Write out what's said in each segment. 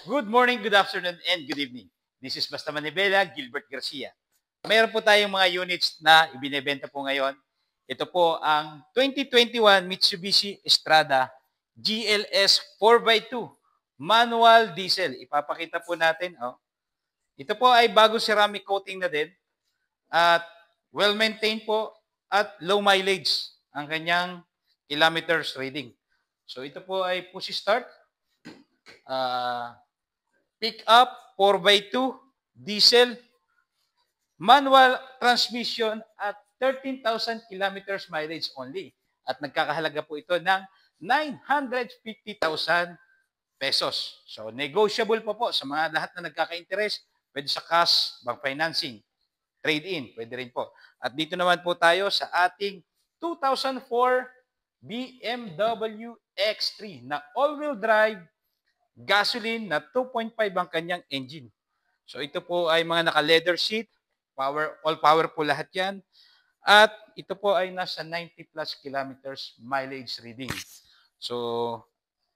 Good morning, good afternoon, and good evening. This is Basta Manibela, Gilbert Garcia. Mayroon po tayong mga units na ibinebenta po ngayon. Ito po ang 2021 Mitsubishi Estrada GLS 4x2 manual diesel. Ipapakita po natin. Ito po ay bagong ceramic coating na din at well-maintained po at low mileage ang kanyang kilometers reading. So ito po ay push start. Pick up 4x2 diesel manual transmission at 13,000 kilometers mileage only. At nagkakahalaga po ito ng 950,000 pesos. So negotiable po sa mga lahat na nagkaka-interest. Pwede sa cash, bank financing, trade-in, pwede rin po. At dito naman po tayo sa ating 2004 BMW X3 na all-wheel drive gasoline na 2.5 ang kanyang engine. So ito po ay mga naka-leather seat, all power po lahat yan. At ito po ay nasa 90 plus kilometers mileage reading. So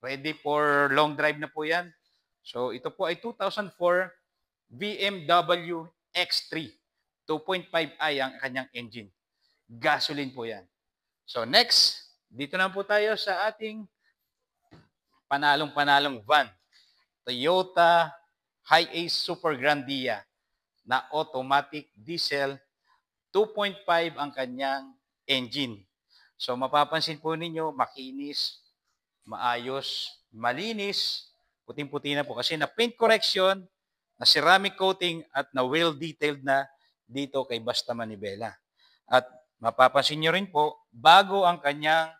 ready for long drive na po yan. So ito po ay 2004 BMW X3. 2.5i ang kanyang engine. Gasoline po yan. So next, dito na po tayo sa ating panalong-panalong van. Toyota Hi-Ace Super Grandia na automatic diesel, 2.5 ang kanyang engine. So mapapansin po ninyo, makinis, maayos, malinis, puting-puti na po kasi na paint correction, na ceramic coating at na well detailed na dito kay Basta Manibela. At mapapansin nyo rin po, bago ang kanyang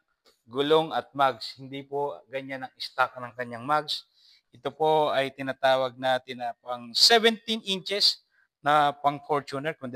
gulong at mags. Hindi po ganyan ang stock ng kanyang mags. Ito po ay tinatawag natin na pang 17 inches na pang Fortuner, kundi